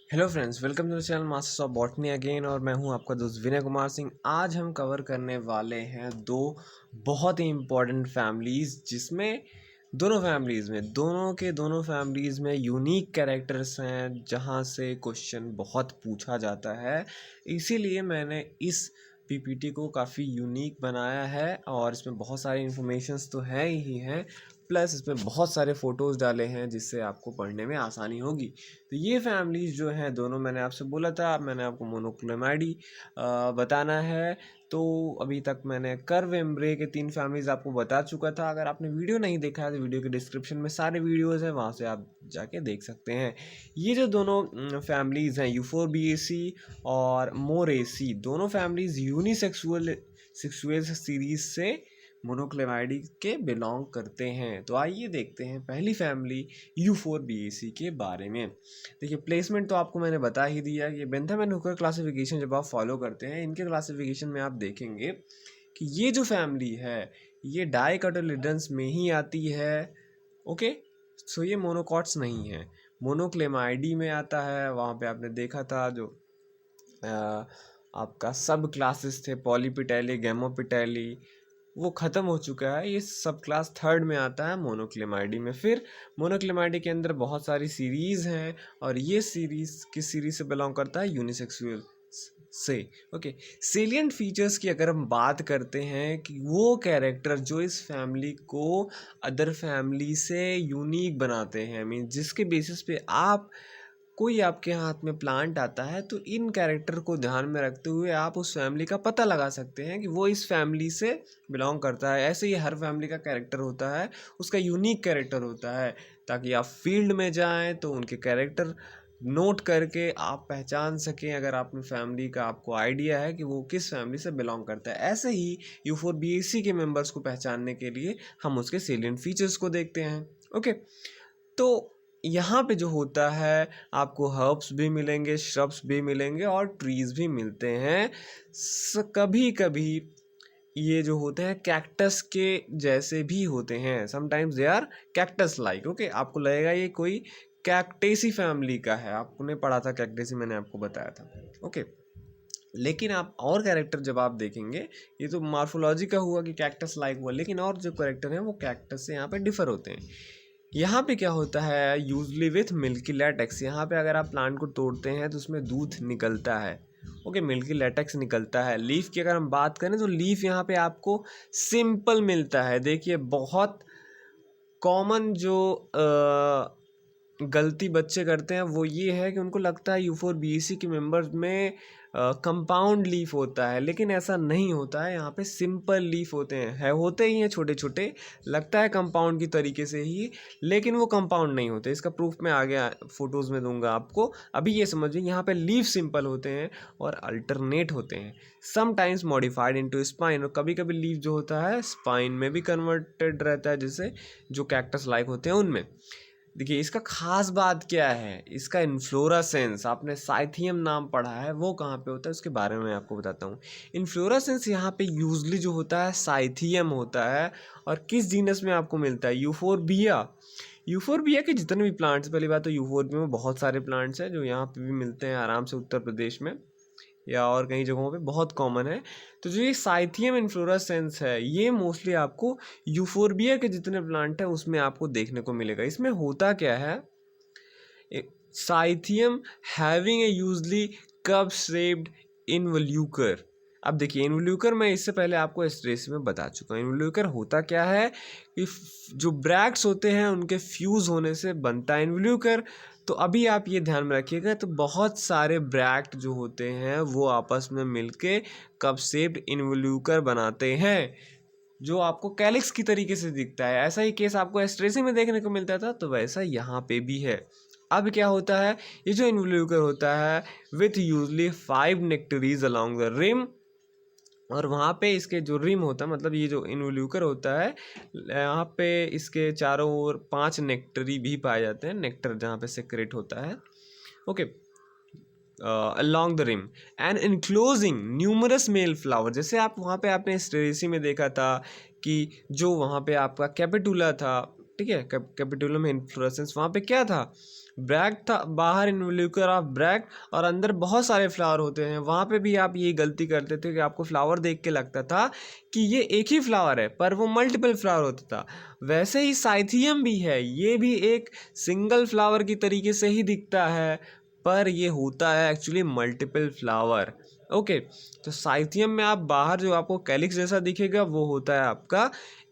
Hello friends, welcome to the channel masters of botany again. और मैं हूं आपका दोस्त विनय कुमार सिंह। आज हम कवर करने वाले हैं दो बहुत ही इम्पोर्टेंट फैमिलीज़, जिसमें दोनों फैमिलीज़ में यूनिक कैरेक्टर्स हैं, जहां से क्वेश्चन बहुत पूछा जाता है। इसीलिए मैंने इस पीपीटी को काफ़ी यूनिक बनाया है और इसमें बहुत सारे इन्फॉर्मेशंस तो हैं ही हैं, प्लस इसमें बहुत सारे फ़ोटोज़ डाले हैं जिससे आपको पढ़ने में आसानी होगी। तो ये फैमिलीज़ जो हैं दोनों, मैंने आपसे बोला था, मैंने आपको मोनोक्लेमाइडी बताना है। तो अभी तक मैंने कर्व एम्ब्रे के 3 फैमिलीज़ आपको बता चुका था। अगर आपने वीडियो नहीं देखा है तो वीडियो के डिस्क्रिप्शन में सारे वीडियोज़ हैं, वहाँ से आप जाके देख सकते हैं। ये जो दोनों फैमिलीज़ हैं, यूफोरबिएसी और मोरेसी, दोनों फैमिलीज़ यूनिसेक्सुअल सेक्सुअल सीरीज़ से मोनोक्लेमाइडी के बिलोंग करते हैं। तो आइए देखते हैं पहली फैमिली यूफोरबिएसी के बारे में। देखिए, प्लेसमेंट तो आपको मैंने बता ही दिया। ये बेंथम एंड हुकर क्लासिफिकेशन जब आप फॉलो करते हैं, इनके क्लासिफिकेशन में आप देखेंगे कि ये जो फैमिली है ये डाइकोटिलिडन्स में ही आती है। ओके, सो ये मोनोकॉट्स नहीं है, मोनोक्लेमाइडी में आता है। वहाँ पे आपने देखा था जो आपका सब क्लासेस थे, पॉलीपिटेली, गैमोपिटेली, वो ख़त्म हो चुका है। ये सब क्लास थर्ड में आता है मोनोक्लेमाइडी में। फिर मोनोक्लेमाइडी के अंदर बहुत सारी सीरीज़ हैं और ये सीरीज़ किस सीरीज़ से बिलोंग करता है? यूनिसेक्सुअल से। ओके, सेलिएंट फीचर्स की अगर हम बात करते हैं कि वो कैरेक्टर जो इस फैमिली को अदर फैमिली से यूनिक बनाते हैं, मीन जिसके बेसिस पे आप कोई आपके हाथ में प्लांट आता है, तो इन कैरेक्टर को ध्यान में रखते हुए आप उस फैमिली का पता लगा सकते हैं कि वो इस फैमिली से बिलोंग करता है। ऐसे ही हर फैमिली का कैरेक्टर होता है, उसका यूनिक कैरेक्टर होता है, ताकि आप फील्ड में जाएं तो उनके कैरेक्टर नोट करके आप पहचान सकें, अगर आपने फैमिली का आपको आइडिया है कि वो किस फैमिली से बिलोंग करता है। ऐसे ही यूफोरबिएसी के मेंबर्स को पहचानने के लिए हम उसके सेलिएंट फीचर्स को देखते हैं। ओके, तो यहाँ पे जो होता है, आपको हर्ब्स भी मिलेंगे, श्रब्स भी मिलेंगे और ट्रीज भी मिलते हैं। कभी कभी ये जो होते हैं कैक्टस के जैसे भी होते हैं, sometimes they are cactus like. Okay, आपको लगेगा ये कोई कैक्टेसी फैमिली का है, आपने पढ़ा था कैक्टेसी, मैंने आपको बताया था। ओके, लेकिन आप और कैरेक्टर जब आप देखेंगे, ये तो मार्फोलॉजी का हुआ कि कैक्टस लाइक हुआ, लेकिन और जो कैरेक्टर हैं वो कैक्टस से यहाँ पे डिफर होते हैं। यहाँ पे क्या होता है, यूजली विथ मिल्की लैटेक्स। यहाँ पे अगर आप प्लांट को तोड़ते हैं तो उसमें दूध निकलता है। ओके, मिल्की लैटेक्स निकलता है। लीफ की अगर हम बात करें तो लीफ यहाँ पे आपको सिंपल मिलता है। देखिए, बहुत कॉमन जो गलती बच्चे करते हैं वो ये है कि उनको लगता है यूफोरबिएसी के मेंबर्स में कंपाउंड लीफ होता है, लेकिन ऐसा नहीं होता है। यहाँ पे सिंपल लीफ होते हैं, होते ही हैं छोटे छोटे, लगता है कंपाउंड की तरीके से ही, लेकिन वो कंपाउंड नहीं होते। इसका प्रूफ मैं आगे फोटोज़ में दूंगा आपको। अभी ये समझिए, यहाँ पे लीफ सिंपल होते हैं और अल्टरनेट होते हैं, समटाइम्स मॉडिफाइड इनटू स्पाइन, और कभी कभी लीफ जो होता है स्पाइन में भी कन्वर्टेड रहता है, जैसे जो कैक्टस लाइक होते हैं उनमें। देखिए, इसका खास बात क्या है, इसका इन्फ्लोरेसेंस, आपने साइथियम नाम पढ़ा है, वो कहाँ पे होता है उसके बारे में मैं आपको बताता हूँ। इन्फ्लोरेसेंस यहाँ पे यूजली जो होता है साइथियम होता है, और किस जीनस में आपको मिलता है? यूफोरबिया। यूफोरबिया के जितने भी प्लांट्स, पहली बात तो यूफोरबिया में बहुत सारे प्लांट्स हैं जो यहाँ पे भी मिलते हैं आराम से, उत्तर प्रदेश में या और कई जगहों पे बहुत कॉमन है। तो जो ये साइथियम इन्फ्लोरेसेंस है, ये मोस्टली आपको यूफोरबिया के जितने प्लांट है उसमें आपको देखने को मिलेगा। इसमें होता क्या है, cyathium having a usually cup shaped involucre. अब देखिए, इनवल्यूकर मैं इससे पहले आपको इस रेस में बता चुका हूँ। इनवल्यूकर होता क्या है कि जो ब्रैक्ट्स होते हैं उनके फ्यूज होने से बनता है इनवल्यूकर। तो अभी आप ये ध्यान में रखिएगा, तो बहुत सारे ब्रैक्ट जो होते हैं वो आपस में मिलके कप शेप्ड इनवल्यूकर बनाते हैं, जो आपको कैलिक्स की तरीके से दिखता है। ऐसा ही केस आपको एस्ट्रेसी में देखने को मिलता था, तो वैसा यहाँ पे भी है। अब क्या होता है, ये जो इनवल्यूकर होता है with usually 5 nectaries along the rim, और वहाँ पे इसके जो रिम होता है, मतलब ये जो इनवल्यूकर होता है, यहाँ पे इसके चारों ओर 5 नेक्टरी भी पाए जाते हैं, नेक्टर जहाँ पे सेक्रेट होता है। Okay, along the rim and enclosing numerous male flower। जैसे आप वहाँ पे आपने स्टेरेसी में देखा था कि जो वहाँ पे आपका कैपिटुला था, ठीक है, कैपिटुलम इन्फ्लोरेसेंस। वहाँ पे क्या था, ब्रैक्ट था, बाहर इन्वोल्यूकर ऑफ ब्रैक्ट और अंदर बहुत सारे फ्लावर होते हैं। वहाँ पे भी आप ये गलती करते थे कि आपको फ्लावर देख के लगता था कि ये एक ही फ्लावर है, पर वो मल्टीपल फ्लावर होता था। वैसे ही साइथियम भी है, ये भी एक सिंगल फ्लावर की तरीके से ही दिखता है, पर ये होता है एक्चुअली मल्टीपल फ्लावर। ओके, तो साइथियम में आप बाहर जो आपको कैलिक्स जैसा दिखेगा वो होता है आपका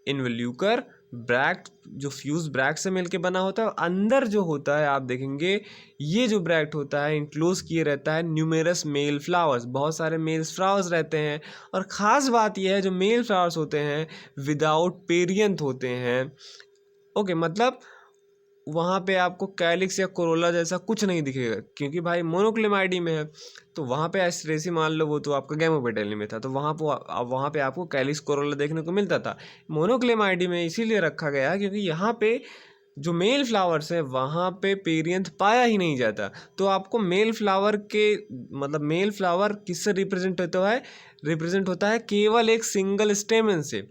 इन्वोल्यूकर ब्रैक्ट, जो फ्यूज ब्रैक्ट से मिलके बना होता है। अंदर जो होता है आप देखेंगे, ये जो ब्रैक्ट होता है इनक्लोज किए रहता है न्यूमेरस मेल फ्लावर्स, बहुत सारे मेल फ्लावर्स रहते हैं। और ख़ास बात यह है जो मेल फ्लावर्स होते हैं विदाउट पेरियंथ होते हैं। ओके, मतलब वहाँ पे आपको कैलिक्स या कोरोला जैसा कुछ नहीं दिखेगा, क्योंकि भाई मोनोक्लेमाइडी में है। तो वहाँ पे एस्टरेसी मान लो, वो तो आपका गैमोपेटेली में था, तो वहाँ पे आपको कैलिक्स कोरोला देखने को मिलता था। मोनोक्लेमाइडी में इसीलिए रखा गया क्योंकि यहाँ पे जो मेल फ्लावर्स है वहाँ पे पेरियंथ पाया ही नहीं जाता। तो आपको मेल फ्लावर के मतलब मेल फ्लावर किससे रिप्रेजेंट होता है केवल एक सिंगल स्टेमन से।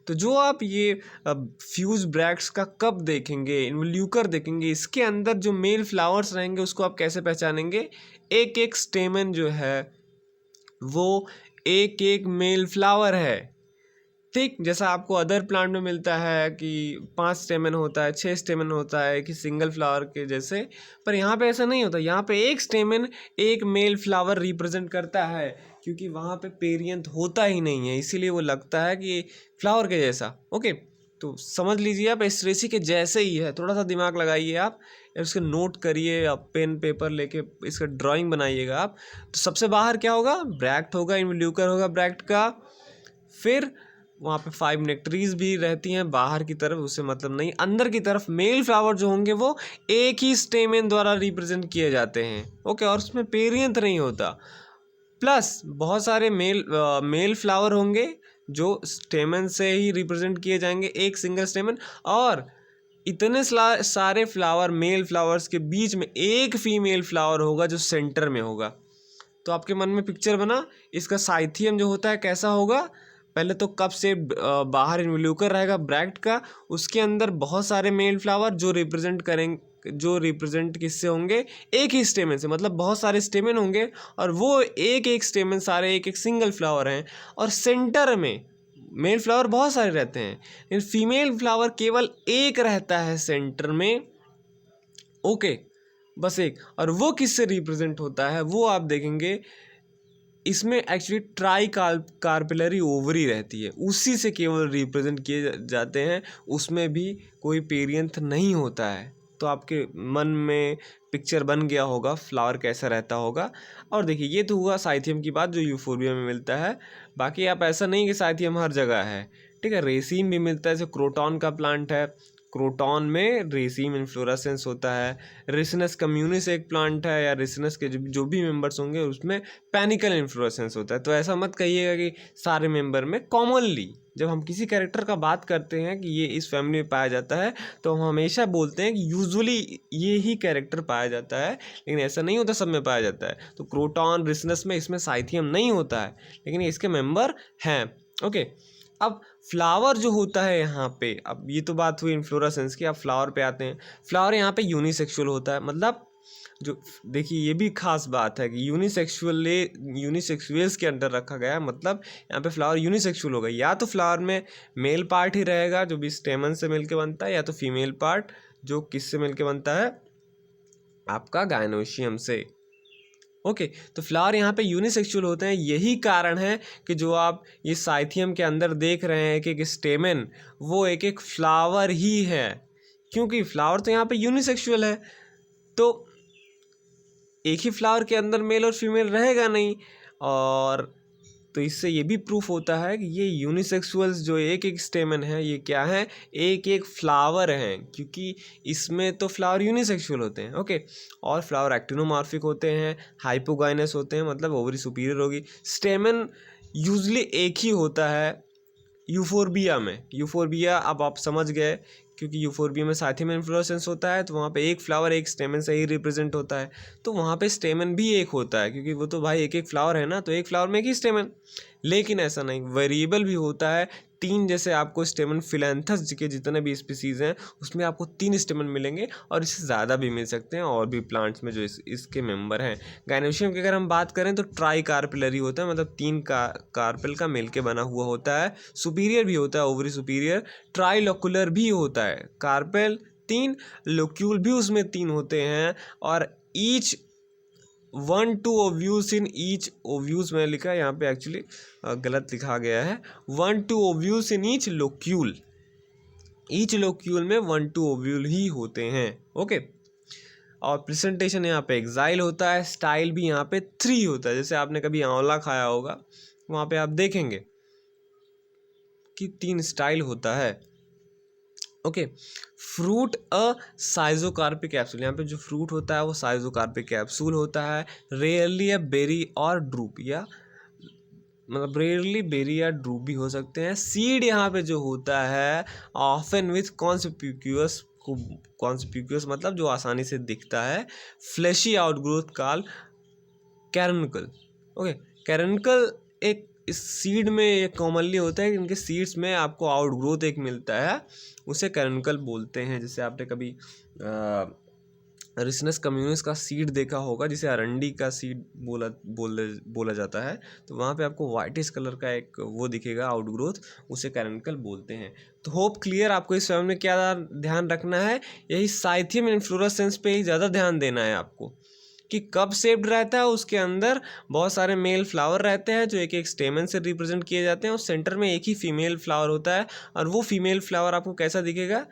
तो जो आप ये फ्यूज ब्रैक्ट्स का कप देखेंगे, इन्वोल्यूकर देखेंगे, इसके अंदर जो मेल फ्लावर्स रहेंगे उसको आप कैसे पहचानेंगे, एक एक स्टेमन जो है वो एक एक मेल फ्लावर है। ठीक, जैसा आपको अदर प्लांट में मिलता है कि 5 स्टेमन होता है, 6 स्टेमन होता है कि सिंगल फ्लावर के जैसे, पर यहाँ पे ऐसा नहीं होता। यहाँ पे एक स्टेमन एक मेल फ्लावर रिप्रेजेंट करता है, क्योंकि वहाँ पे पेरियंथ होता ही नहीं है, इसीलिए वो लगता है कि फ्लावर के जैसा। ओके, तो समझ लीजिए आप एस्टरेसी के जैसे ही है। थोड़ा सा दिमाग लगाइए आप, इसके नोट करिए, आप पेन पेपर लेके इसका ड्राइंग बनाइएगा आप। तो सबसे बाहर क्या होगा, ब्रैक्ट होगा, इन्वोल्यूकर होगा ब्रैक्ट का। फिर वहाँ पे 5 नेक्टरीज भी रहती हैं बाहर की तरफ, उससे मतलब नहीं। अंदर की तरफ मेल फ्लावर जो होंगे वो एक ही स्टेमन द्वारा रिप्रेजेंट किए जाते हैं। ओके, और उसमें पेरियंथ नहीं होता। प्लस बहुत सारे मेल फ्लावर होंगे जो स्टेमन से ही रिप्रेजेंट किए जाएंगे, एक सिंगल स्टेमन। और इतने सारे फ्लावर मेल फ्लावर्स के बीच में एक फीमेल फ्लावर होगा जो सेंटर में होगा। तो आपके मन में पिक्चर बना, इसका साइथियम जो होता है कैसा होगा। पहले तो कप से बाहर इन्वोल्यूकर रहेगा ब्रैक्ट का, उसके अंदर बहुत सारे मेल फ्लावर जो रिप्रेजेंट किससे होंगे, एक ही स्टेमन से, मतलब बहुत सारे स्टेमन होंगे और वो एक एक स्टेमन सारे एक एक सिंगल फ्लावर हैं। और सेंटर में मेल फ्लावर बहुत सारे रहते हैं, लेकिन फीमेल फ्लावर केवल एक रहता है सेंटर में। ओके, बस एक। और वो किससे रिप्रेजेंट होता है वो आप देखेंगे, इसमें एक्चुअली ट्राई कार्पेलरी ओवरी रहती है, उसी से केवल रिप्रेजेंट किए जाते हैं, उसमें भी कोई पेरियंथ नहीं होता है। तो आपके मन में पिक्चर बन गया होगा फ्लावर कैसा रहता होगा। और देखिए, ये तो हुआ साइथियम की बात जो यूफोर्बिया में मिलता है। बाकी आप ऐसा नहीं कि साइथियम हर जगह है, ठीक है, रेसिन भी मिलता है। जैसे क्रोटॉन का प्लांट है, क्रोटॉन में रेसिम इन्फ्लोरेसेंस होता है। रिसिनस कम्युनिस एक प्लांट है, या रिसिनस के जो भी मेंबर्स होंगे उसमें पैनिकल इन्फ्लोरेसेंस होता है। तो ऐसा मत कहिएगा कि सारे मेंबर में। कॉमनली जब हम किसी कैरेक्टर का बात करते हैं कि ये इस फैमिली में पाया जाता है, तो हम हमेशा बोलते हैं कि यूजुअली ये ही कैरेक्टर पाया जाता है, लेकिन ऐसा नहीं होता सब में पाया जाता है। तो क्रोटॉन रिसिनस में इसमें साइथियम नहीं होता है, लेकिन इसके मेंबर हैं। ओके, अब फ्लावर जो होता है यहाँ पे, अब ये तो बात हुई इन्फ्लोरेसेंस की, अब फ्लावर पे आते हैं। फ्लावर यहाँ पे यूनिसेक्सुअल होता है, मतलब जो देखिए ये भी खास बात है कि यूनिसेक्सुअल्स के अंडर रखा गया है, मतलब यहाँ पे फ्लावर यूनिसेक्सुअल होगा। या तो फ्लावर में मेल पार्ट ही रहेगा जो भी स्टेमन से मिलके बनता है, या तो फीमेल पार्ट जो किससे मिलके बनता है, आपका गायनोशियम से। ओके, तो फ्लावर यहाँ पे यूनिसेक्सुअल होते हैं। यही कारण है कि जो आप ये साइथियम के अंदर देख रहे हैं कि स्टेमन, वो एक एक फ्लावर ही है, क्योंकि फ्लावर तो यहाँ पे यूनिसेक्सुअल है। तो एक ही फ्लावर के अंदर मेल और फीमेल रहेगा नहीं। और तो इससे ये भी प्रूफ होता है कि ये यूनिसेक्सुअल्स जो एक एक स्टेमन है, ये क्या है, एक एक फ्लावर हैं, क्योंकि इसमें तो फ्लावर यूनिसेक्सुअल होते हैं। ओके, और फ्लावर एक्टिनोमॉर्फिक होते हैं, हाइपोगाइनस होते हैं, मतलब ओवरी सुपीरियर होगी। स्टेमन यूजली एक ही होता है यूफोर्बिया में। यूफोर्बिया अब आप समझ गए, क्योंकि यूफोर्बिया में साइथियम इन्फ्लोरेसेंस होता है, तो वहाँ पे एक फ्लावर एक स्टेमन से ही रिप्रेजेंट होता है। तो वहाँ पे स्टेमन भी एक होता है, क्योंकि वो तो भाई एक एक फ्लावर है ना, तो एक फ्लावर में एक ही स्टेमन। लेकिन ऐसा नहीं, वेरिएबल भी होता है, तीन, जैसे आपको स्टेमन फिलैंथस के जितने भी स्पीसीज हैं उसमें आपको 3 स्टेमन मिलेंगे और इससे ज़्यादा भी मिल सकते हैं और भी प्लांट्स में जो इसके मेंबर हैं। गायनोशियम की अगर हम बात करें तो ट्राई कार्पिलरी होता है, मतलब 3 कार्पेल का मिलके बना हुआ होता है। सुपीरियर भी होता है, ओवरी सुपीरियर। ट्राइलोकुलर भी होता है, कार्पेल 3, लोक्यूल भी उसमें 3 होते हैं। और each 1-2 ovules in each ovules, मैंने लिखा है यहाँ पे एक्चुअली गलत लिखा गया है, 1-2 ovules in each locule. Each locule में 1-2 ओव्यूल ही होते हैं। ओके, और प्रेजेंटेशन यहाँ पे एक्साइल होता है। स्टाइल भी यहाँ पे 3 होता है। जैसे आपने कभी आंवला खाया होगा, वहाँ पे आप देखेंगे कि 3 स्टाइल होता है। ओके, फ्रूट अ साइजोकार्पिक कैप्सूल, यहाँ पे जो फ्रूट होता है वो साइजोकार्पिक कैप्सूल होता है। रेयरली अ बेरी और ड्रूप, या मतलब रेयरली बेरी या ड्रूप भी हो सकते हैं। सीड यहाँ पे जो होता है ऑफन विथ कॉन्स्पिक्यूअस, कॉन्स्पिक्यूअस मतलब जो आसानी से दिखता है। Fleshy outgrowth call caruncle. Okay, caruncle एक इस सीड में ये कॉमनली होता है कि इनके सीड्स में आपको आउटग्रोथ एक मिलता है, उसे कैरनकल बोलते हैं। जैसे आपने कभी रिसनस कम्युनिस का सीड देखा होगा, जिसे अरंडी का सीड बोला जाता है, तो वहाँ पे आपको वाइटिश कलर का एक वो दिखेगा आउटग्रोथ, उसे कैरनकल बोलते हैं। तो होप क्लियर। आपको इस फैमिली में क्या ध्यान रखना है, यही साइथियम इन्फ्लोरेसेंस पे ही ज़्यादा ध्यान देना है आपको, कि कब शेप्ड रहता है। उसके अंदर बहुत सारे मेल फ्लावर रहते हैं जो एक एक स्टेमन से रिप्रेजेंट किए जाते हैं, और सेंटर में एक ही फीमेल फ्लावर होता है। और वो फीमेल फ्लावर आपको कैसा दिखेगा,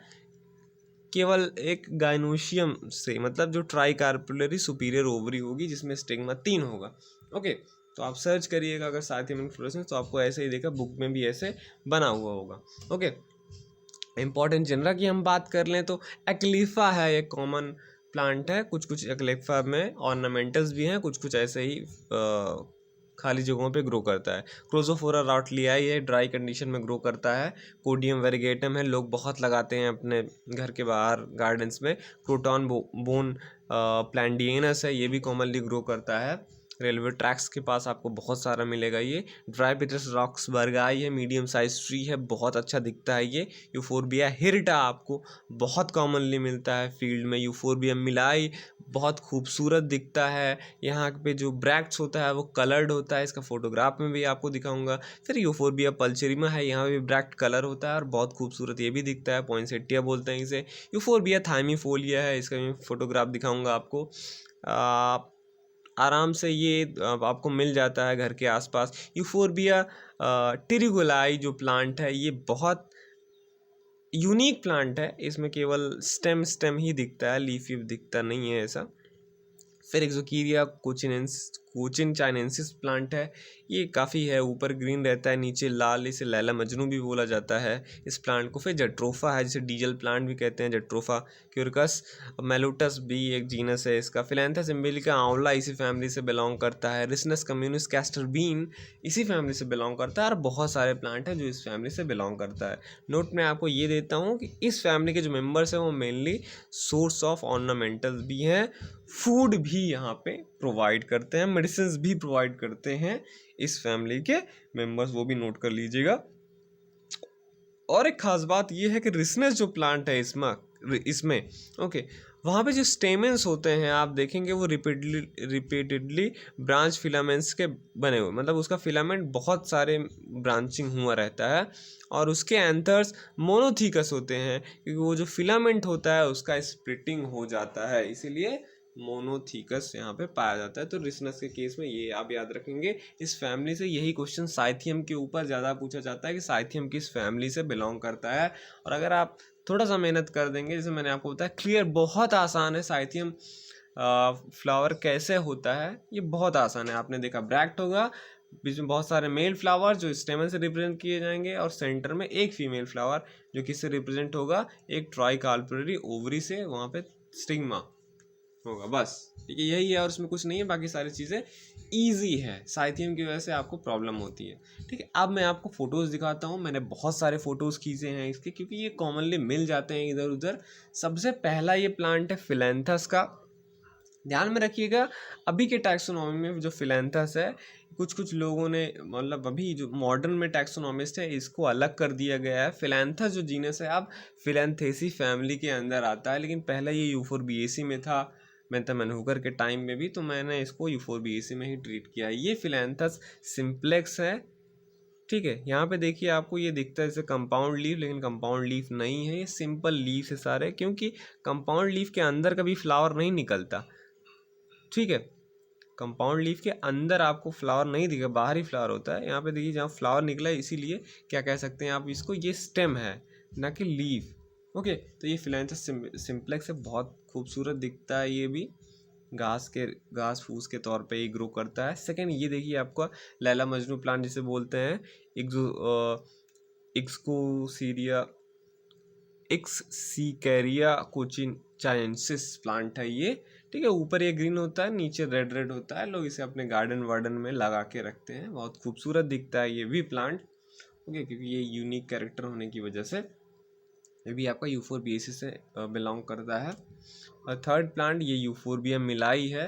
केवल एक गाइनोशियम से, मतलब जो ट्राई कार्पुलरी सुपीरियर ओवरी होगी जिसमें स्टिग्मा 3 होगा। ओके, तो आप सर्च करिएगा अगर साइथियम इन्फ्लोरेसेंस, तो आपको ऐसे ही देखा, बुक में भी ऐसे बना हुआ होगा। ओके, इम्पॉर्टेंट जनरा की हम बात कर लें तो एक्लीफा है, एक कॉमन प्लांट है। कुछ कुछ एक्लीफा में ऑर्नामेंटल्स भी हैं, कुछ कुछ ऐसे ही खाली जगहों पे ग्रो करता है। क्रोजोफोरा राउटलियाई है, ड्राई कंडीशन में ग्रो करता है। कोडियम वेरिगेटम है, लोग बहुत लगाते हैं अपने घर के बाहर गार्डन्स में। क्रोटॉन बोन प्लैंडियनस है, ये भी कॉमनली ग्रो करता है। रेलवे ट्रैक्स के पास आपको बहुत सारा मिलेगा ये। ड्राई पिटस रॉक्सबर्गाई है, मीडियम साइज ट्री है, बहुत अच्छा दिखता है ये। यूफोरबिया हिरटा आपको बहुत कॉमनली मिलता है फील्ड में। यूफोरबिया मिलाई बहुत खूबसूरत दिखता है। यहाँ पे जो ब्रैक्ट्स होता है वो कलर्ड होता है, इसका फोटोग्राफ में भी आपको दिखाऊंगा। फिर यूफोरबिया पल्चेरिमा है, यहाँ पे ब्रैक्ट कलर होता है और बहुत खूबसूरत ये भी दिखता है, पॉइंसेटिया बोलते हैं इसे। यूफोरबिया थाइमीफोलिया है, इसका मैं फोटोग्राफ दिखाऊंगा आपको। आराम से ये आपको मिल जाता है घर के आसपास। यूफोरबिया टिरिगुलाई जो प्लांट है, ये बहुत यूनिक प्लांट है, इसमें केवल स्टेम ही दिखता है, लीफ दिखता नहीं है ऐसा। फिर एक्सोकीरिया कोचिन चाइनेंसिस प्लांट है, ये काफ़ी है, ऊपर ग्रीन रहता है, नीचे लाल, इसे लैला मजनू भी बोला जाता है इस प्लांट को। फिर जट्रोफा है, जिसे डीजल प्लांट भी कहते हैं, जट्रोफा क्यूरकस। मेलुटस भी एक जीनस है इसका। फिलैंथस इम्बिलिका आंवला इसी फैमिली से बिलोंग करता है। रिसनस कम्युनिस कैस्टर बीन इसी फैमिली से बिलोंग करता है, और बहुत सारे प्लांट हैं जो इस फैमिली से बिलोंग करता है। नोट मैं आपको ये देता हूँ कि इस फैमिली के जो मेम्बर्स हैं वो मेनली सोर्स ऑफ ऑर्नामेंटल भी हैं, फूड भी यहाँ पे प्रोवाइड करते हैं, मेडिसिन भी प्रोवाइड करते हैं इस फैमिली के मेंबर्स, वो भी नोट कर लीजिएगा। और एक खास बात ये है कि रिसनस जो प्लांट है इसमें ओके, वहाँ पे जो स्टेमेंस होते हैं आप देखेंगे वो रिपीटेडली ब्रांच फिलामेंट्स के बने हुए, मतलब उसका फिलामेंट बहुत सारे ब्रांचिंग हुआ रहता है, और उसके एंथर्स मोनोथीकस होते हैं, क्योंकि वो जो फिलामेंट होता है उसका स्प्लिटिंग हो जाता है, इसीलिए मोनोथीकस यहाँ पे पाया जाता है। तो रिसनस के केस में ये आप याद रखेंगे। इस फैमिली से यही क्वेश्चन साइथियम के ऊपर ज़्यादा पूछा जाता है कि साइथियम किस फैमिली से बिलोंग करता है, और अगर आप थोड़ा सा मेहनत कर देंगे, जैसे मैंने आपको बताया, क्लियर बहुत आसान है। साइथियम फ्लावर कैसे होता है ये बहुत आसान है। आपने देखा ब्रैक्ट होगा, बीच में बहुत सारे मेल फ्लावर जो स्टेमन से रिप्रेजेंट किए जाएंगे, और सेंटर में एक फीमेल फ्लावर जो किससे रिप्रेजेंट होगा, एक ट्राई कार्पोरेटरी ओवरी से, वहाँ पे स्टिग्मा होगा, बस ठीक है, यही है, और उसमें कुछ नहीं है, बाकी सारी चीज़ें इजी है। साइथियम की वजह से आपको प्रॉब्लम होती है। ठीक है, अब मैं आपको फ़ोटोज़ दिखाता हूँ। मैंने बहुत सारे फ़ोटोज़ खींचे हैं इसके, क्योंकि ये कॉमनली मिल जाते हैं इधर उधर। सबसे पहला ये प्लांट है फिलैंथस का, ध्यान में रखिएगा, अभी के टैक्सोनॉमी में जो फिलैंथस है, कुछ कुछ लोगों ने मतलब अभी जो मॉडर्न में टैक्सोनॉमिस्ट है इसको अलग कर दिया गया है। फिलैंथस जो जीनस है अब फिलैंथेसी फैमिली के अंदर आता है, लेकिन पहले ये यूफोर्बिएसी में था मैनहुकर के टाइम में भी, तो मैंने इसको यूफोर्बिएसी में ही ट्रीट किया है। ये फिलैंथस सिंप्लेक्स है, ठीक है। यहाँ पे देखिए आपको ये दिखता है जैसे कंपाउंड लीफ, लेकिन कंपाउंड लीफ नहीं है, ये सिंपल लीफ है सारे, क्योंकि कंपाउंड लीफ के अंदर कभी फ्लावर नहीं निकलता, ठीक है। कंपाउंड लीफ के अंदर आपको फ्लावर नहीं दिखेगा, बाहर ही फ्लावर होता है। यहाँ पे देखिए जहाँ फ्लावर निकला है, इसीलिए क्या कह सकते हैं आप इसको, ये स्टेम है ना कि लीफ। ओके, तो ये फिलैंथस सिंप्लेक्स है, बहुत खूबसूरत दिखता है। ये भी घास फूस के तौर पे ये ग्रो करता है। सेकेंड, ये देखिए आपका लैला मजनू प्लांट जिसे बोलते हैं, इक्सकोसीरिया एक्ससीकैरिया कोचिन चाइनेंसिस प्लांट है ये, ठीक है। ऊपर ये ग्रीन होता है, नीचे रेड रेड होता है। लोग इसे अपने गार्डन वार्डन में लगा के रखते हैं, बहुत खूबसूरत दिखता है ये भी प्लांट, ओके, क्योंकि ये यूनिक कैरेक्टर होने की वजह से ये भी आपका यूफोर्बिएसी से बिलोंग करता है। और थर्ड प्लांट ये यूफोर्बिया मिलाई है।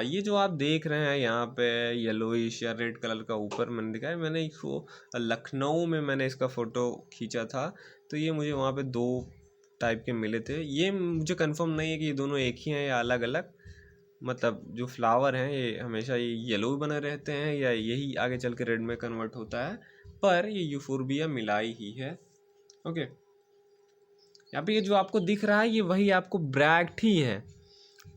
ये जो आप देख रहे हैं यहाँ पे येलोइश या रेड कलर का ऊपर मैंने दिखाया, मैंने इसको लखनऊ में मैंने इसका फ़ोटो खींचा था, तो ये मुझे वहाँ पे 2 टाइप के मिले थे। ये मुझे कंफर्म नहीं है कि ये दोनों एक ही हैं या अलग अलग, मतलब जो फ्लावर हैं ये हमेशा ये येलो बने रहते हैं या यही आगे चल के रेड में कन्वर्ट होता है, पर ये यूफोर्बिया मिलाई ही है, ओके। यहाँ पे ये जो आपको दिख रहा है ये वही आपको ब्रैक्ट ही है।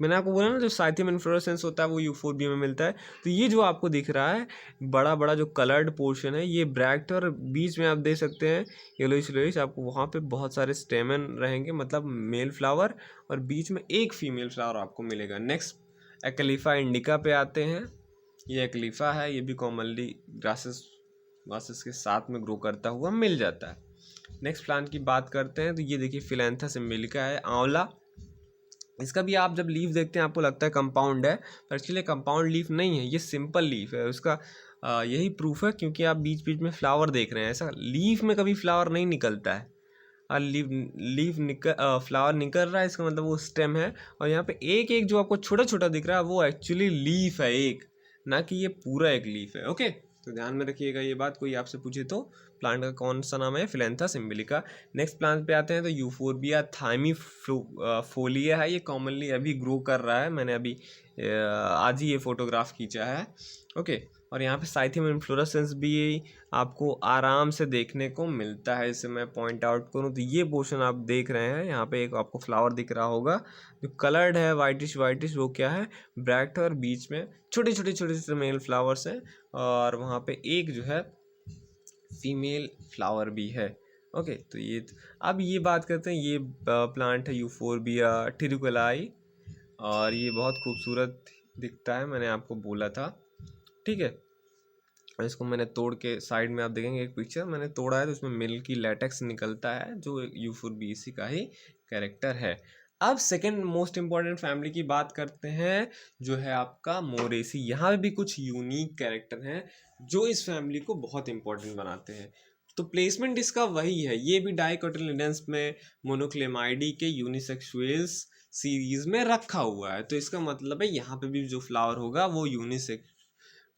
मैंने आपको बोला ना जो साइथियम इन्फ्लोरेसेंस होता है वो यूफोर्बिया में मिलता है। तो ये जो आपको दिख रहा है बड़ा बड़ा जो कलर्ड पोर्शन है ये ब्रैक्ट, और बीच में आप देख सकते हैं येलोइश येलोइश, आपको वहाँ पे बहुत सारे स्टेमन रहेंगे, मतलब मेल फ्लावर, और बीच में एक फीमेल फ्लावर आपको मिलेगा। नेक्स्ट एक्लिफा इंडिका पे आते हैं। ये एक्लिफा है, ये भी कॉमनली ग्रासेस के साथ में ग्रो करता हुआ मिल जाता है। नेक्स्ट प्लांट की बात करते हैं तो ये देखिए फिलैंथस इम्बिलिका है, आंवला। इसका भी आप जब लीफ देखते हैं आपको लगता है कंपाउंड है, पर एक्चुअली कंपाउंड लीफ नहीं है, ये सिंपल लीफ है। उसका यही प्रूफ है क्योंकि आप बीच बीच में फ्लावर देख रहे हैं। ऐसा लीफ में कभी फ्लावर नहीं निकलता है, और फ्लावर निकल रहा है इसका मतलब वो स्टेम है। और यहाँ पे एक एक जो आपको छोटा छोटा दिख रहा है वो एक्चुअली लीफ है एक, ना कि ये पूरा एक लीफ है, ओके। तो ध्यान में रखिएगा ये बात, कोई आपसे पूछे तो प्लांट का कौन सा नाम है, फिलैंथस इम्बिलिका। नेक्स्ट प्लांट पे आते हैं तो यूफोर्बिया थाइमीफोलिया है, ये कॉमनली अभी ग्रो कर रहा है, मैंने अभी आज ही ये फोटोग्राफ खींचा है, ओके। और यहाँ पे साइथियम इन्फ्लोरेसेंस भी आपको आराम से देखने को मिलता है। इसे मैं पॉइंट आउट करूँ तो ये पोर्शन आप देख रहे हैं, यहाँ पे एक आपको फ्लावर दिख रहा होगा जो कलर्ड है वाइटिश वाइटिश, वो क्या है, ब्रैक्ट, और बीच में छोटे छोटे छोटे छोटे मेल फ्लावर्स हैं, और वहाँ पे एक जो है फीमेल फ्लावर भी है, ओके। तो ये अब ये बात करते हैं, ये प्लांट है यूफोर्बिया टिरुकोलाई, और ये बहुत खूबसूरत दिखता है, मैंने आपको बोला था, ठीक है। इसको मैंने तोड़ के साइड में आप देखेंगे एक पिक्चर मैंने तोड़ा है, तो उसमें मिल्की लैटेक्स निकलता है जो यूफोर्बिएसी का ही कैरेक्टर है। अब सेकेंड मोस्ट इम्पॉर्टेंट फैमिली की बात करते हैं, जो है आपका मोरेसी। यहाँ पे भी कुछ यूनिक कैरेक्टर हैं जो इस फैमिली को बहुत इंपॉर्टेंट बनाते हैं। तो प्लेसमेंट इसका वही है, ये भी डाइकोटिलेडन्स में मोनोक्लेमाइडी के यूनिसेक्सुअल्स सीरीज में रखा हुआ है। तो इसका मतलब है यहाँ पे भी जो फ्लावर होगा वो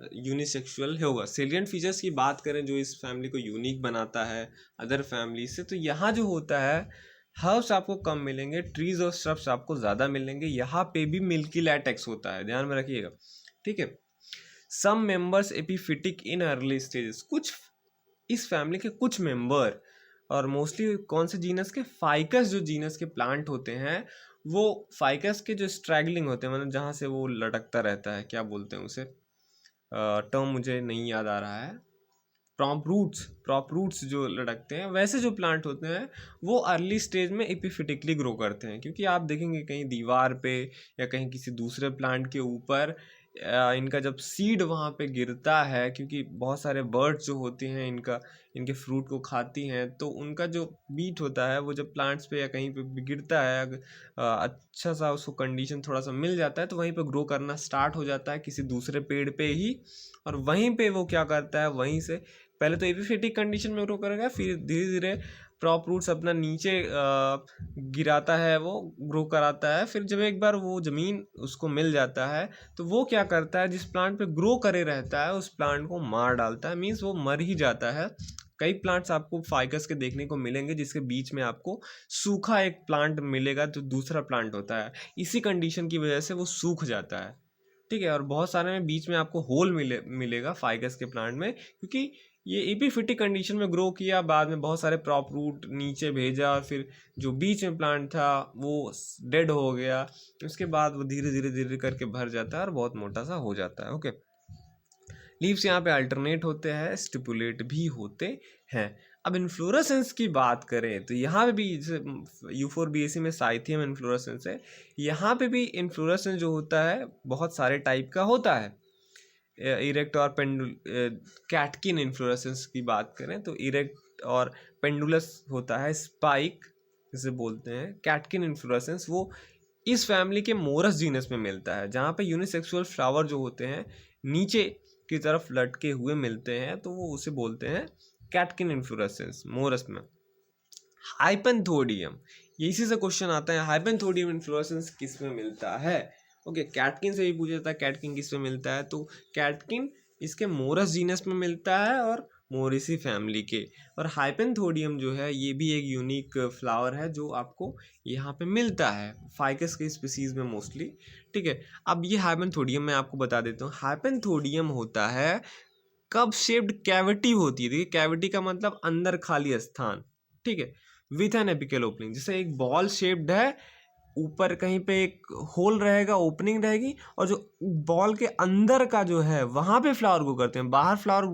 यूनिसेक्सुअल होगा। सेलिएंट फीचर्स की बात करें जो इस फैमिली को यूनिक बनाता है अदर फैमिली से, तो यहाँ जो होता है हर्ब्स आपको कम मिलेंगे, ट्रीज और श्रब्स आपको ज़्यादा मिलेंगे। यहाँ पे भी मिल्की लैटेक्स होता है, ध्यान में रखिएगा, ठीक है। Some members epiphytic in early stages, कुछ इस फैमिली के कुछ मेंबर, और मोस्टली कौन से जीनस के, फाइकस जो जीनस के प्लांट होते हैं, वो फाइकस के जो स्ट्रैगलिंग होते हैं, मतलब जहाँ से वो लटकता रहता है, क्या बोलते हैं उसे, टर्म मुझे नहीं याद आ रहा है, प्रॉप रूट्स जो लटकते हैं, वैसे जो प्लांट होते हैं वो अर्ली स्टेज में एपिफिटिकली ग्रो करते हैं। क्योंकि आप देखेंगे कहीं दीवार पे या कहीं किसी दूसरे प्लांट के ऊपर इनका जब सीड वहाँ पे गिरता है, क्योंकि बहुत सारे बर्ड्स जो होती हैं इनके फ्रूट को खाती हैं, तो उनका जो बीट होता है वो जब प्लांट्स पे या कहीं पे गिरता है, अच्छा सा उसको कंडीशन थोड़ा सा मिल जाता है तो वहीं पे ग्रो करना स्टार्ट हो जाता है किसी दूसरे पेड़ पे ही, और वहीं पे वो क्या करता है, वहीं से पहले तो एपिफिटिक कंडीशन में ग्रो करेगा, फिर धीरे धीरे प्रॉप रूट्स अपना नीचे गिराता है, वो ग्रो कराता है। फिर जब एक बार वो ज़मीन उसको मिल जाता है तो वो क्या करता है, जिस प्लांट पे ग्रो करे रहता है उस प्लांट को मार डालता है, मीन्स वो मर ही जाता है। कई प्लांट्स आपको फाइकस के देखने को मिलेंगे जिसके बीच में आपको सूखा एक प्लांट मिलेगा जो दूसरा प्लांट होता है, इसी कंडीशन की वजह से वो सूख जाता है। ठीक है, और बहुत सारे में बीच में आपको होल मिलेगा फाइकस के प्लांट में, क्योंकि ये एपीफिटिक कंडीशन में ग्रो किया, बाद में बहुत सारे प्रॉप रूट नीचे भेजा और फिर जो बीच में प्लांट था वो डेड हो गया। उसके बाद वो धीरे धीरे धीरे करके भर जाता है और बहुत मोटा सा हो जाता है। ओके, लीव्स यहाँ पे अल्टरनेट होते हैं, स्टिपुलेट भी होते हैं। अब इन्फ्लोरेसेंस की बात करें तो यहाँ पे भी यूफोरबिएसी में साइथियम इन्फ्लोरेसेंस है, यहाँ पे भी इन्फ्लोरेसेंस जो होता है बहुत सारे टाइप का होता है। इरेक्ट और कैटकिन इन्फ्लोरेसेंस की बात करें तो इरेक्ट और पेंडुलस होता है, स्पाइक जिसे बोलते हैं। कैटकिन इन्फ्लोरेसेंस वो इस फैमिली के मोरस जीनस में मिलता है, जहाँ पे यूनिसेक्सुअल फ्लावर जो होते हैं नीचे की तरफ लटके हुए मिलते हैं, तो वो उसे बोलते हैं कैटकिन इन्फ्लोरेसेंस मोरस में। हाइपेंथोडियम, ये इसी से क्वेश्चन आता है, हाइपेंथोडियम इन्फ्लोरेसेंस किस में मिलता है। ओके, कैटकिन से भी पूछा जाता है कैटकिन किस में मिलता है, तो कैटकिन इसके मोरस जीनस में मिलता है और मोरिसी फैमिली के। और हाइपेंथोडियम जो है ये भी एक यूनिक फ्लावर है जो आपको यहाँ पे मिलता है फाइकस के स्पीसीज में मोस्टली। ठीक है, अब ये हाइपेंथोडियम मैं आपको बता देता हूँ। हाइपेंथोडियम होता है कब शेप्ड कैविटी होती है, देखिए कैविटी का मतलब अंदर खाली स्थान। ठीक है, विथ एन एपिकल ओपनिंग, जैसे एक बॉल शेप्ड है, ऊपर कहीं पे एक होल रहेगा, ओपनिंग रहेगी, और जो बॉल के अंदर का जो है वहाँ पे फ्लावर ग्रो करते हैं, बाहर फ्लावर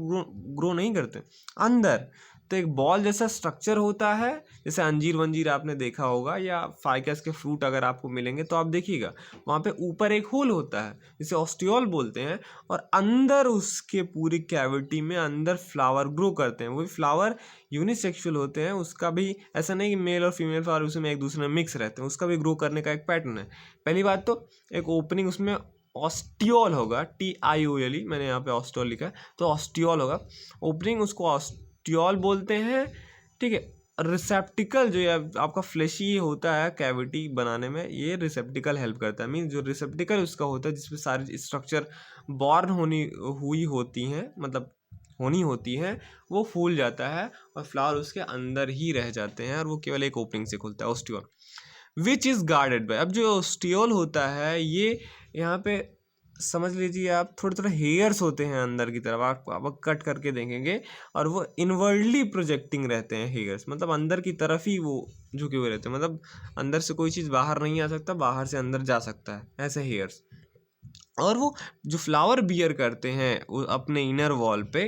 ग्रो नहीं करते, अंदर। तो एक बॉल जैसा स्ट्रक्चर होता है, जैसे अंजीर वंजीर आपने देखा होगा या फाइकस के फ्रूट अगर आपको मिलेंगे तो आप देखिएगा वहाँ पे ऊपर एक होल होता है जिसे ऑस्टियोल बोलते हैं, और अंदर उसके पूरी कैविटी में अंदर फ्लावर ग्रो करते हैं। वो फ्लावर यूनिसेक्सुअल होते हैं, उसका भी ऐसा नहीं कि मेल और फीमेल फ्लावर उसमें एक दूसरे में मिक्स रहते हैं, उसका भी ग्रो करने का एक पैटर्न है। पहली बात तो एक ओपनिंग उसमें ऑस्टियोल होगा, TIOLE, मैंने यहाँ पे ऑस्टियोल लिखा है तो ऑस्टियोल होगा ओपनिंग, उसको ऑस्टियोल बोलते हैं। ठीक है, रिसेप्टिकल जो है आपका फ्लैशी होता है कैविटी बनाने में, ये रिसेप्टिकल हेल्प करता है, मीन जो रिसेप्टिकल उसका होता है जिसमें सारी स्ट्रक्चर बॉर्न हुई होती हैं, मतलब होनी होती है, वो फूल जाता है और फ्लावर उसके अंदर ही रह जाते हैं और वो केवल एक ओपनिंग से खुलता है, ऑस्टियोल विच इज़ गार्डेड बाय। अब जो ऑस्टियोल होता है ये यहाँ पे समझ लीजिए आप, थोड़े थोड़े हेयर्स होते हैं अंदर की तरफ, आप कट करके देखेंगे और वो इनवर्डली प्रोजेक्टिंग रहते हैं हेयर्स, मतलब अंदर की तरफ ही वो झुके हुए रहते हैं, मतलब अंदर से कोई चीज़ बाहर नहीं आ सकता, बाहर से अंदर जा सकता है, ऐसे हेयर्स। और वो जो फ्लावर बियर करते हैं वो अपने इनर वॉल पे,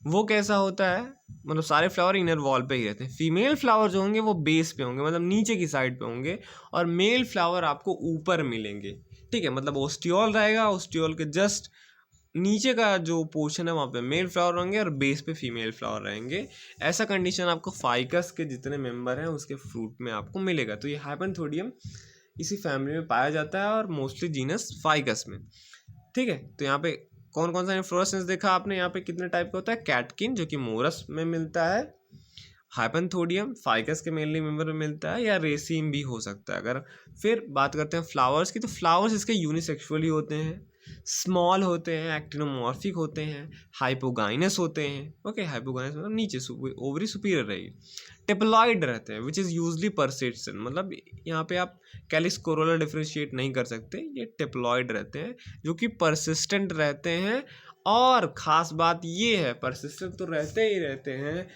वो कैसा होता है, मतलब सारे फ्लावर इनर वॉल पे ही रहते हैं। फीमेल फ्लावर जो होंगे वो बेस पे होंगे, मतलब नीचे की साइड पे होंगे, और मेल फ्लावर आपको ऊपर मिलेंगे। ठीक है, मतलब ओस्टियोल रहेगा, ओस्टियोल के जस्ट नीचे का जो पोर्शन है वहाँ पे मेल फ्लावर होंगे और बेस पे फीमेल फ्लावर रहेंगे। ऐसा कंडीशन आपको फाइकस के जितने मेंबर हैं उसके फ्रूट में आपको मिलेगा। तो ये हाइपेंथोडियम इसी फैमिली में पाया जाता है और मोस्टली जीनस फाइकस में। ठीक है, तो यहाँ पे कौन कौन सा इन्फ्लोरेसेंस देखा आपने, यहाँ पे कितने टाइप का होता है, कैटकिन जो कि मोरस में मिलता है, हाइपेंथोडियम फाइकस के मेनली मेंबर में मिलता है, या रेसिम भी हो सकता है। अगर फिर बात करते हैं फ्लावर्स की, तो फ्लावर्स इसके यूनिसेक्सुअली होते हैं, स्मॉल होते हैं, एक्टिनोमॉर्फिक होते हैं, हाइपोगाइनस होते हैं। ओके, हाइपोगाइनस मतलब नीचे ओवरी सुपीरियर रहेगी, टेप्लॉइड रहते हैं विच इज़ यूजली परसिस्टेंट, मतलब यहाँ पे आप कैलिक्स कोरोला डिफ्रेंशिएट नहीं कर सकते, ये टेप्लॉइड रहते हैं जो कि परसिस्टेंट रहते हैं। और ख़ास बात ये है, परसिस्टेंट तो रहते ही रहते हैं,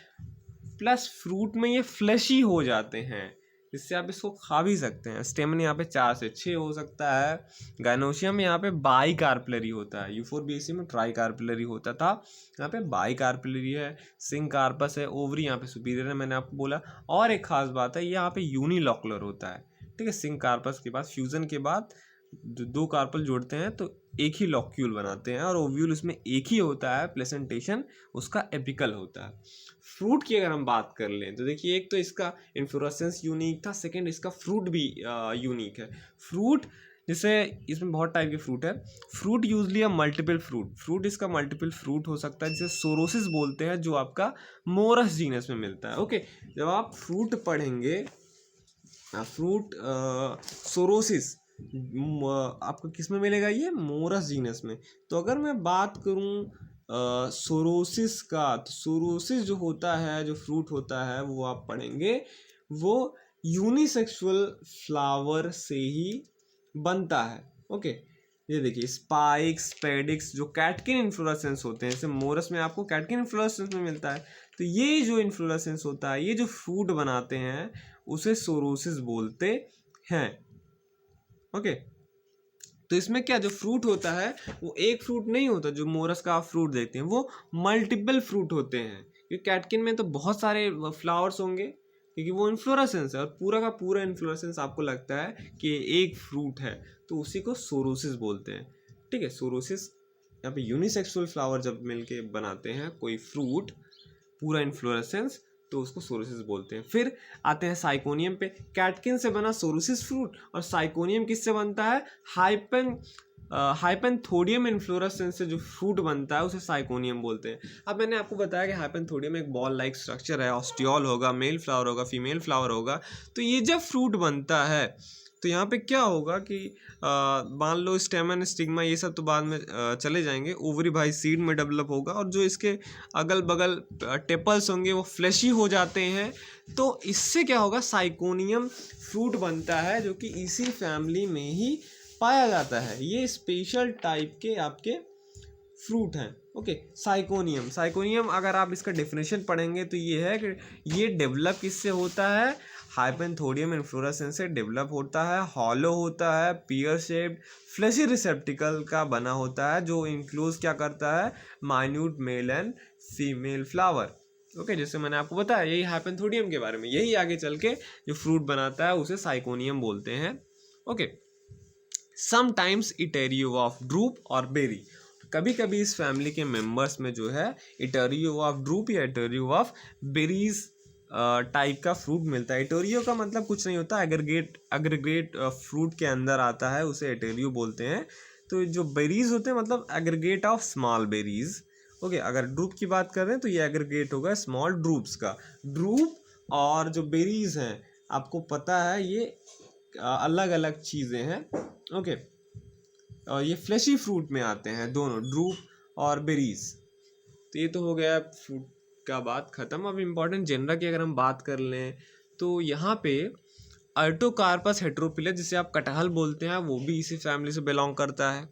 प्लस फ्रूट में ये फ्लैशी हो जाते हैं, जिससे आप इसको खा भी सकते हैं। स्टेमन यहाँ पे 4 से 6 हो सकता है, गायनोशियम में यहाँ पे बाई कार्पलरी होता है, यूफोरबिएसी में ट्राई कार्पलरी होता था, यहाँ पे बाई कार्पलरी है, सिंक कार्पस है, ओवरी यहाँ पे सुपीरियर है मैंने आपको बोला। और एक खास बात है, यहाँ पे यूनिलॉकुलर होता है। ठीक है, सिंक कार्पस के बाद फ्यूजन के बाद दो कार्पल जोड़ते हैं तो एक ही लॉक्यूल बनाते हैं, और ओव्यूल उसमें एक ही होता है, प्लेसेंटेशन उसका एपिकल होता है। फ्रूट की अगर हम बात कर लें तो देखिए, एक तो इसका इन्फ्लोरेसेंस यूनिक था, सेकंड इसका फ्रूट भी यूनिक है। फ्रूट जैसे इसमें बहुत टाइप के फ्रूट है। Fruit usually a multiple fruit इसका मल्टीपल फ्रूट हो सकता है, जिसे सोरोसिस बोलते हैं, जो आपका मोरस जीनस में मिलता है। ओके, जब आप फ्रूट पढ़ेंगे, फ्रूट सोरोसिस आपको किस में मिलेगा, ये मोरस जीनस में। तो अगर मैं बात करूं सोरोसिस का, तो सोरोसिस जो होता है, जो फ्रूट होता है, वो आप पढ़ेंगे, वो यूनिसेक्सुअल फ्लावर से ही बनता है। ओके, ये देखिए स्पाइक्स, पेडिक्स, जो कैटकिन इन्फ्लोरेसेंस होते हैं, जैसे मोरस में आपको कैटकिन इन्फ्लोरेसेंस में मिलता है, तो ये जो इन्फ्लोरेसेंस होता है, ये जो फ्रूट बनाते हैं, उसे सोरोसिस बोलते हैं। ओके, तो इसमें क्या, जो फ्रूट होता है वो एक फ्रूट नहीं होता, जो मोरस का आप फ्रूट देखते हैं वो मल्टीपल फ्रूट होते हैं, क्योंकि कैटकिन में तो बहुत सारे फ्लावर्स होंगे, क्योंकि वो इन्फ्लोरेसेंस है, और पूरा का पूरा इन्फ्लोरेसेंस आपको लगता है कि एक फ्रूट है, तो उसी को सोरोसिस बोलते हैं। ठीक है, सोरोसिस यहाँ पे यूनिसेक्सुअल फ्लावर जब मिलके बनाते हैं कोई फ्रूट, पूरा इन्फ्लोरेसेंस, तो उसको सोरोसिस बोलते हैं। फिर आते हैं साइकोनियम पे। कैटकिन से बना सोरोसिस फ्रूट, और साइकोनियम किससे बनता है, हाइपेंथोडियम इन्फ्लोरेसेंस से जो फ्रूट बनता है उसे साइकोनियम बोलते हैं। अब मैंने आपको बताया कि हाइपेंथोडियम एक बॉल लाइक स्ट्रक्चर है, ऑस्टियोल होगा, मेल फ्लावर होगा, फीमेल फ्लावर होगा। तो ये जब फ्रूट बनता है तो यहाँ पे क्या होगा कि मान लो स्टेमन, स्टिग्मा, ये सब तो बाद में चले जाएंगे, ओवरी भाई सीड में डेवलप होगा, और जो इसके अगल बगल टेपल्स होंगे वो फ्लैशी हो जाते हैं। तो इससे क्या होगा, साइकोनियम फ्रूट बनता है, जो कि इसी फैमिली में ही पाया जाता है। ये स्पेशल टाइप के आपके फ्रूट हैं। ओके, साइकोनियम अगर आप इसका डेफिनेशन पढ़ेंगे तो ये है कि ये डेवलप किससे होता है, हाइपेंथोडियम इन्फ्लोरेसेंस से डेवलप होता है, हॉलो होता है, पियर शेप्ड फ्लैशी रिसेप्टिकल का बना होता है, जो इंक्लूज क्या करता है, minute male and female flower. Okay, जैसे मैंने आपको बताया यही हाइपेंथोडियम के बारे में, यही आगे चल के जो फ्रूट बनाता है उसे साइकोनियम बोलते हैं। ओके, समटाइम्स इटेरियो ऑफ ड्रूप और बेरी, कभी कभी इस फैमिली के मेंबर्स में जो है इटेरियो ऑफ ड्रूप या इटेरियो ऑफ बेरीज टाइप का फ्रूट मिलता है। इटेरियो का मतलब कुछ नहीं होता, एग्रीगेट फ्रूट के अंदर आता है, उसे इटेरियो बोलते हैं। तो जो बेरीज होते हैं मतलब aggregate of small berries. Okay, अगर ड्रूप की बात कर रहे हैं तो ये एग्रीगेट होगा स्मॉल ड्रूप्स का। ड्रूप और जो बेरीज हैं, आपको पता है ये अलग अलग चीज़ें हैं। ओके, और ये फ्लैशी फ्रूट में आते हैं दोनों, ड्रूप और बेरीज। तो ये तो हो गया फ्रूट का बात ख़त्म। अब इम्पोर्टेंट जेनरा की अगर हम बात कर लें तो यहाँ पे अर्टोकार्पस हेटेरोपिलस, जिसे आप कटहल बोलते हैं, वो भी इसी फैमिली से बिलोंग करता है।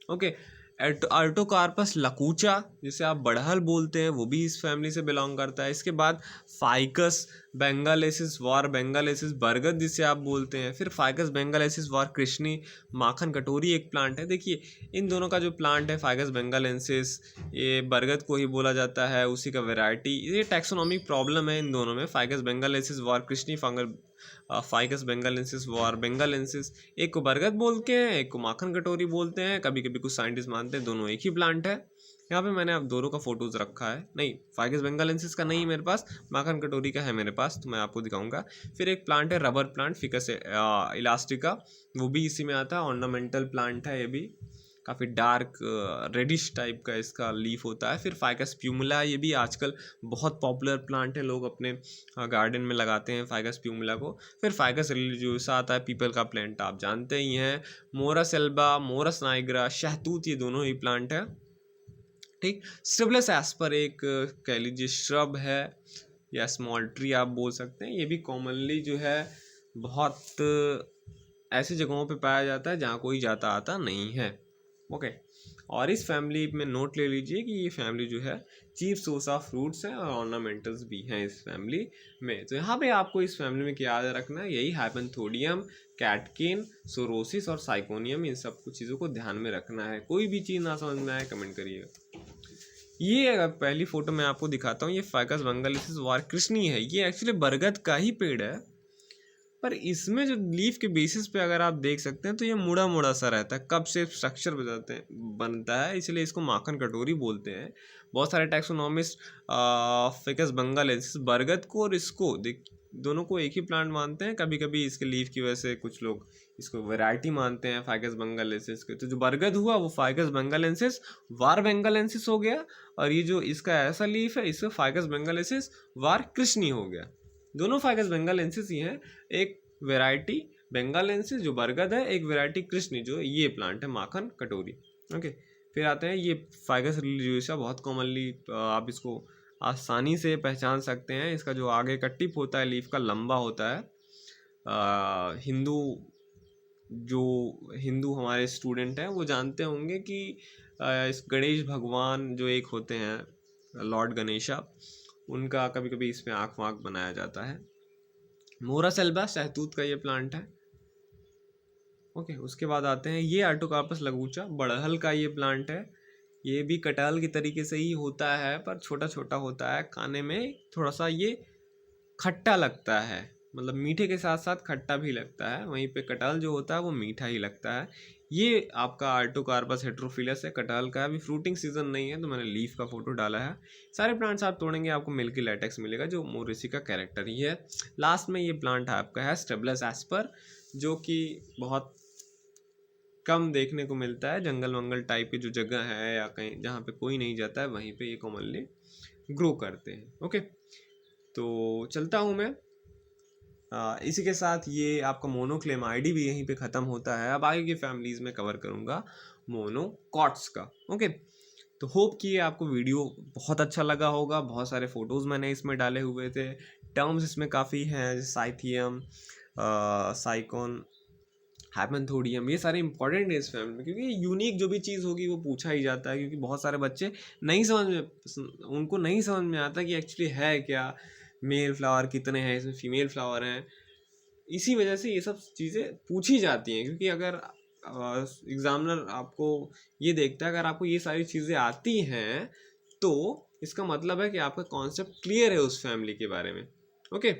ओके, अर्टोकार्पस लकूचा, जिसे आप बड़हल बोलते हैं, वो भी इस फैमिली से बिलोंग करता है। इसके बाद फाइकस बेंगालेसिस वार बेंगालेसिस बरगद, जिसे आप बोलते हैं। फिर फाइकस बेंगालेसिस वार कृष्णी माखन कटोरी एक प्लांट है। देखिए इन दोनों का जो प्लांट है फाइकस बेंगालेंसिस, ये बरगद को ही बोला जाता है, उसी का वेराइटी। ये टैक्सोनॉमिक प्रॉब्लम है इन दोनों में, फाइकस बेंगालेंसिस वार कृष्णी फाइकस बेंगालेंसिस वार बेंगालेंसिस। एक को बरगद बोलते हैं, एक को माखन कटोरी बोलते हैं, कभी कभी कुछ साइंटिस्ट मानते हैं दोनों एक ही प्लांट है। यहाँ पे मैंने अब दोनों का फोटोज रखा है, नहीं फाइकस बेंगालेंसिस का नहीं मेरे पास, माखन कटोरी का है मेरे पास, तो मैं आपको दिखाऊंगा। फिर एक प्लांट है रबर प्लांट, फिकस इलास्टिका, वो भी इसी में आता है, ऑर्नामेंटल प्लांट है, ये भी काफ़ी डार्क रेडिश टाइप का इसका लीफ होता है। फिर फाइकस प्यूमुला, ये भी आजकल बहुत पॉपुलर प्लांट है, लोग अपने गार्डन में लगाते हैं फाइकस प्यूमुला को। फिर फाइकस रिलीजियोसा आता है, पीपल का प्लांट आप जानते ही हैं। मोरस एल्बा, मोरस नाइग्रा, शहतूत, ये दोनों ही प्लांट है। ठीक, स्ट्रबलेस एस्पर एक कह लीजिए श्रब है या स्मॉल ट्री आप बोल सकते हैं। ये भी कॉमनली जो है बहुत ऐसी जगहों पे पाया जाता है जहाँ कोई जाता आता नहीं है। ओके, और इस फैमिली में नोट ले लीजिए कि ये फैमिली जो है चीफ सोर्स ऑफ फ्रूट्स हैं और ऑर्नामेंटल्स भी हैं इस फैमिली में। तो यहाँ पे आपको इस फैमिली में क्या याद रखना है, यही हाइपेंथोडियम, कैटकिन, सोरोसिस और साइकोनियम, इन सब कुछ चीज़ों को ध्यान में रखना है। कोई भी चीज़ ना समझ में आए कमेंट करिएगा। ये पहली फोटो मैं आपको दिखाता हूँ, ये फाइकस बेंगालेसिस वार कृष्णी है। ये एक्चुअली बरगद का ही पेड़ है, पर इसमें जो लीफ के बेसिस पे अगर आप देख सकते हैं तो ये मुड़ा मुड़ा सा रहता है, कब से स्ट्रक्चर बनता है, इसलिए इसको माखन कटोरी बोलते हैं। बहुत सारे टैक्सोनॉमिस्ट फिकस बेंगालेसिस बरगद को और इसको दोनों को एक ही प्लांट मानते हैं, कभी कभी इसके लीफ की वजह से कुछ लोग इसको वैरायटी मानते हैं फाइकस बंगालेंसिस के। तो जो बरगद हुआ वो फाइकस बंगालेंसिस वार बेंगालेंसिस हो गया, और ये जो इसका ऐसा लीफ है इसका फाइकस बंगालेंसिस वार कृष्णी हो गया। दोनों फाइकस बंगालेंसिस ही हैं, एक वैरायटी बेंगालेंसिस जो बरगद है, एक वैरायटी कृष्णी जो ये प्लांट है माखन कटोरी। ओके, फिर आते हैं ये फाइकस रिलीजियोसा, बहुत कॉमनली आप इसको आसानी से पहचान सकते हैं। इसका जो आगे का टिप होता है लीफ का लंबा होता है। हिंदू हमारे स्टूडेंट हैं वो जानते होंगे कि इस गणेश भगवान जो एक होते हैं लॉर्ड गणेशा, उनका कभी कभी इसमें आँख वाँख बनाया जाता है। मोरा सेल्वा शहतूत का ये प्लांट है। ओके, उसके बाद आते हैं ये आर्टोकार्पस लगूचा, बड़हल का ये प्लांट है। ये भी कटहल की तरीके से ही होता है पर छोटा छोटा होता है, खाने में थोड़ा सा ये खट्टा लगता है, मतलब मीठे के साथ साथ खट्टा भी लगता है। वहीं पे कटहल जो होता है वो मीठा ही लगता है। ये आपका आर्टोकार्पस हेट्रोफिलस है, कटहल का है। अभी फ्रूटिंग सीजन नहीं है तो मैंने लीफ का फोटो डाला है। सारे प्लांट्स आप तोड़ेंगे आपको मिल्की लैटेक्स मिलेगा जो मोरेसी का कैरेक्टर ही है। लास्ट में ये प्लांट आपका है स्टेबलस एस्पर, जो कि बहुत कम देखने को मिलता है। जंगल वंगल टाइप की जो जगह है या कहीं जहाँ पे कोई नहीं जाता है वहीं पे ये कॉमनली ग्रो करते हैं। ओके, तो चलता हूँ मैं। इसी के साथ ये आपका मोनोक्लेमाइडी भी यहीं पे ख़त्म होता है। अब आगे की फैमिलीज़ में कवर करूँगा मोनोकॉट्स का। ओके, तो होप कि ये आपको वीडियो बहुत अच्छा लगा होगा। बहुत सारे फ़ोटोज़ मैंने इसमें डाले हुए थे। टर्म्स इसमें काफ़ी हैं जैसे साइथियम, साइकोन, हैपनथोडियम, ये सारे इंपॉर्टेंट है इस फैमिली में, क्योंकि यूनिक जो भी चीज़ होगी वो पूछा ही जाता है। क्योंकि बहुत सारे बच्चे उनको नहीं समझ में आता कि एक्चुअली है क्या, मेल फ्लावर कितने हैं इसमें, फीमेल फ्लावर हैं। इसी वजह से ये सब चीज़ें पूछी जाती हैं, क्योंकि अगर एग्जामिनर आपको ये देखता है, अगर आपको ये सारी चीज़ें आती हैं तो इसका मतलब है कि आपका कॉन्सेप्ट क्लियर है उस फैमिली के बारे में। ओके,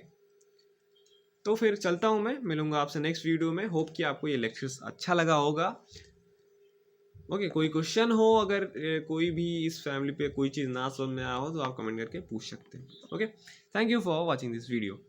तो फिर चलता हूँ मैं, मिलूंगा आपसे नेक्स्ट वीडियो में। होप कि आपको ये लेक्चर्स अच्छा लगा होगा। ओके, कोई क्वेश्चन हो, अगर कोई भी इस फैमिली पे कोई चीज़ ना समझ में आया हो तो आप कमेंट करके पूछ सकते हैं। Okay, thank you for watching this video.